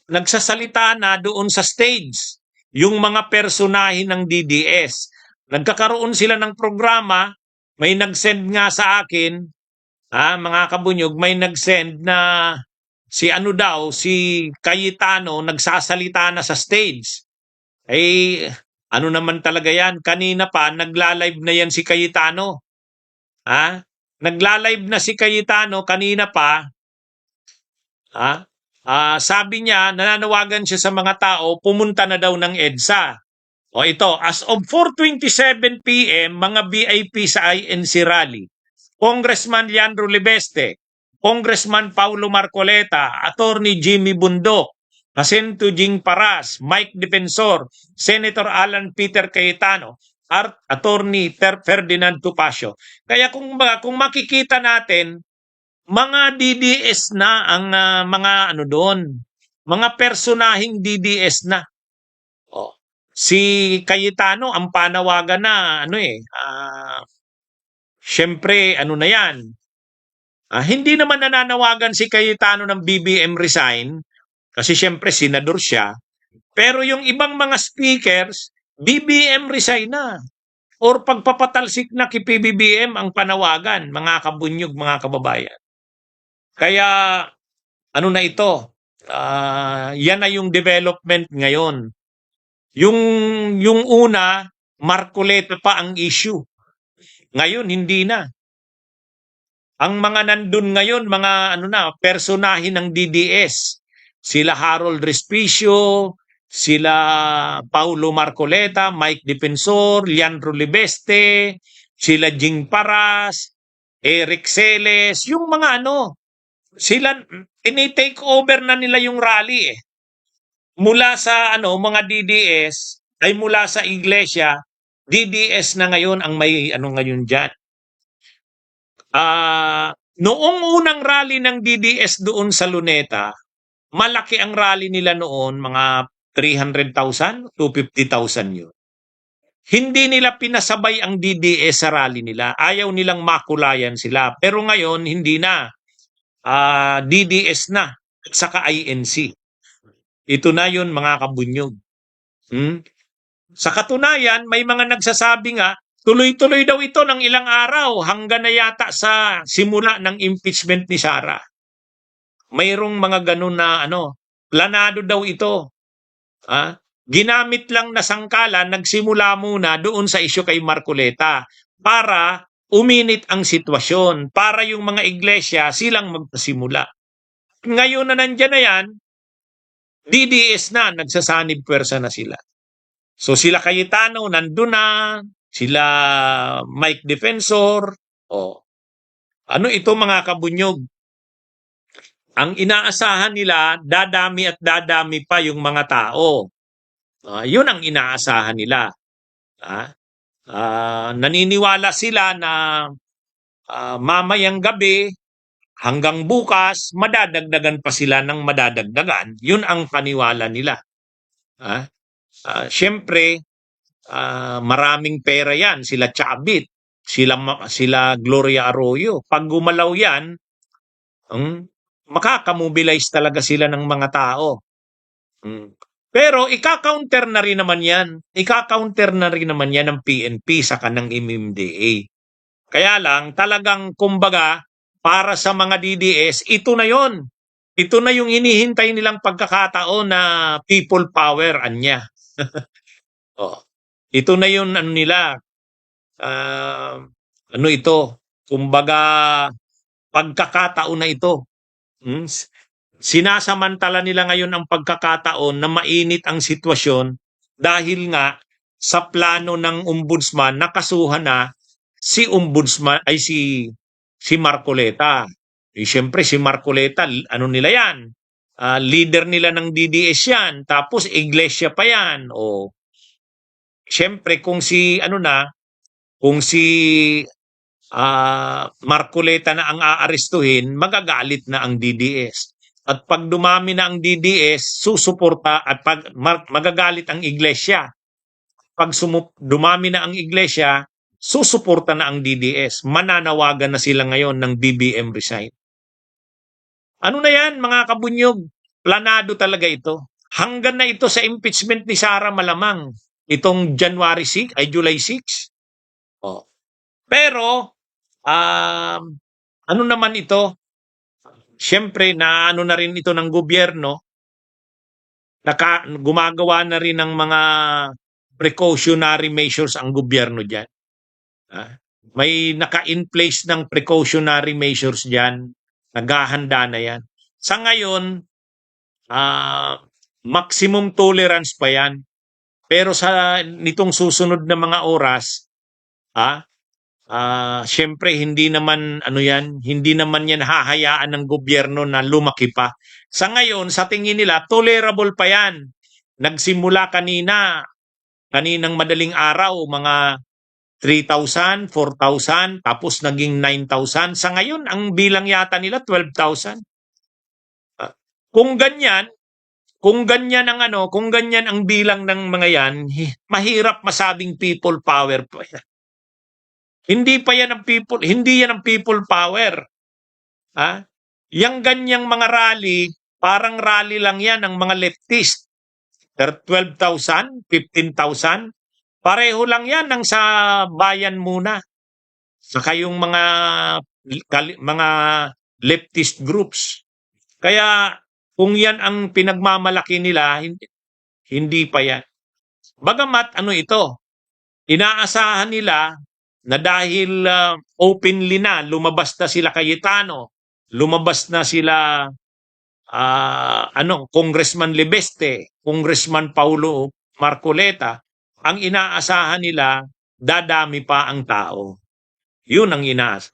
nagsasalita na doon sa stage yung mga personahe ng DDS. Nagkakaroon sila ng programa, may nag-send nga sa akin, mga kabunyog, may nag-send na si ano daw, si Cayetano nagsasalita na sa stage. Eh, ano naman talaga yan? Kanina pa, nagla-live na yan si Cayetano. Nagla-live na si Cayetano kanina pa. Sabi niya, nananawagan siya sa mga tao, pumunta na daw ng EDSA. O ito, as of 4:27 p.m., mga VIP sa INC rally. Congressman Leandro Libeste, Congressman Paulo Marcoleta, Attorney Jimmy Bundok, Jacinto Jing Paras, Mike Defensor, Senator Alan Peter Cayetano, Attorney Ferdinand Tupacio. Kaya kung makikita natin, mga DDS na ang mga ano doon, mga personaheng DDS na. Si Cayetano ang panawagan na syempre ano na yan. Hindi naman nananawagan si Cayetano ng BBM resign kasi syempre senador siya. Pero yung ibang mga speakers, BBM resign na. Or pagpapatalsik na kay PBBM ang panawagan, mga kabunyog, mga kababayan. Kaya ano na ito, yan na yung development ngayon. Yung una, Marcoleta pa ang issue. Ngayon, hindi na. Ang mga nandun ngayon, mga personahe ng DDS. Sila Harold Respicio, sila Paulo Marcoleta, Mike Defensor, Leandro Libeste, sila Jing Paras, Eric Celes, yung mga sila ini-take over na nila yung rally eh. Mula sa mga DDS ay mula sa iglesia, DDS na ngayon ang may ngayon diyan. Noong unang rally ng DDS doon sa Luneta, malaki ang rally nila noon, mga 300,000, 250,000 yun. Hindi nila pinasabay ang DDS sa rally nila. Ayaw nilang makulayan sila. Pero ngayon, hindi na. DDS na at saka INC. Ito na yun mga kabunyog. Sa katunayan, may mga nagsasabi nga, tuloy-tuloy daw ito ng ilang araw hanggang na yata sa simula ng impeachment ni Sara. Mayroong mga ganun na planado daw ito. Ginamit lang na sangkalan, nagsimula muna doon sa isyu kay Marcoleta para uminit ang sitwasyon, para yung mga iglesia silang magpasimula. Ngayon na nandyan na yan, DDS na, nagsasanib pwersa na sila. So sila Cayetano, nandun na, sila Mike Defensor, ano ito mga kabunyog? Ang inaasahan nila, dadami at dadami pa yung mga tao. Yun ang inaasahan nila. Naniniwala sila na mamayang gabi hanggang bukas, madadagdagan pa sila ng madadagdagan. Yun ang paniwala nila. Siyempre, maraming pera yan. Sila Chabit, sila Gloria Arroyo. Pag gumalaw yan, makakamobilize talaga sila ng mga tao. Pero ika-counter na rin naman yan. Ika-counter na rin naman yan ng PNP sa kanang MMDA. Kaya lang, talagang kumbaga, para sa mga DDS, ito na yon. Ito na yung hinihintay nilang pagkakataon na people power, anya. Ito na yun nila. Ito? Kumbaga, pagkakataon na ito. Sinasamantala nila ngayon ang pagkakataon na mainit ang sitwasyon dahil nga sa plano ng ombudsman nakasuhan na si ombudsman ay si Marcoleta. Siyempre si Marcoleta, nila yan? Leader nila ng DDS yan. Tapos iglesia pa yan. Siyempre kung si Marcoleta na ang aarestuhin, magagalit na ang DDS. At pag dumami na ang DDS, susuporta at pag magagalit ang iglesia. Pag dumami na ang iglesia, susuporta na ang DDS. Mananawagan na sila ngayon ng BBM resign. Ano na yan mga kabunyog? planado talaga ito. Hanggang na ito sa impeachment ni Sara malamang. Itong January 6, ay July 6. Oh. Pero, ano naman ito? Siyempre, na ano na rin ito ng gobyerno, gumagawa na rin ng mga precautionary measures ang gobyerno dyan. May naka-in place ng precautionary measures dyan. Naghahanda na yan. Sa ngayon, maximum tolerance pa yan. Pero sa nitong susunod na mga oras, siyempre hindi naman hindi naman yan hahayaan ng gobyerno na lumaki pa. Sa ngayon, sa tingin nila, tolerable pa yan. Nagsimula kaninang madaling araw, mga 3,000, 4,000, tapos naging 9,000. Sa ngayon, ang bilang yata nila 12,000. Kung ganyan ang bilang ng mga yan, mahirap masabing people power pa yan. Hindi yan ang people power. Yang ganyang mga rally, parang rally lang yan ng mga leftist. 12,000, 15,000, pareho lang yan ng sa bayan muna. Saka yung mga leftist groups. Kaya kung yan ang pinagmamalaki nila, hindi pa yan. Bagamat inaasahan nila na dahil openly na, lumabas na sila Cayetano, lumabas na sila Congressman Lebeste, Congressman Paulo Marcoleta, ang inaasahan nila, dadami pa ang tao. Yun ang inaas.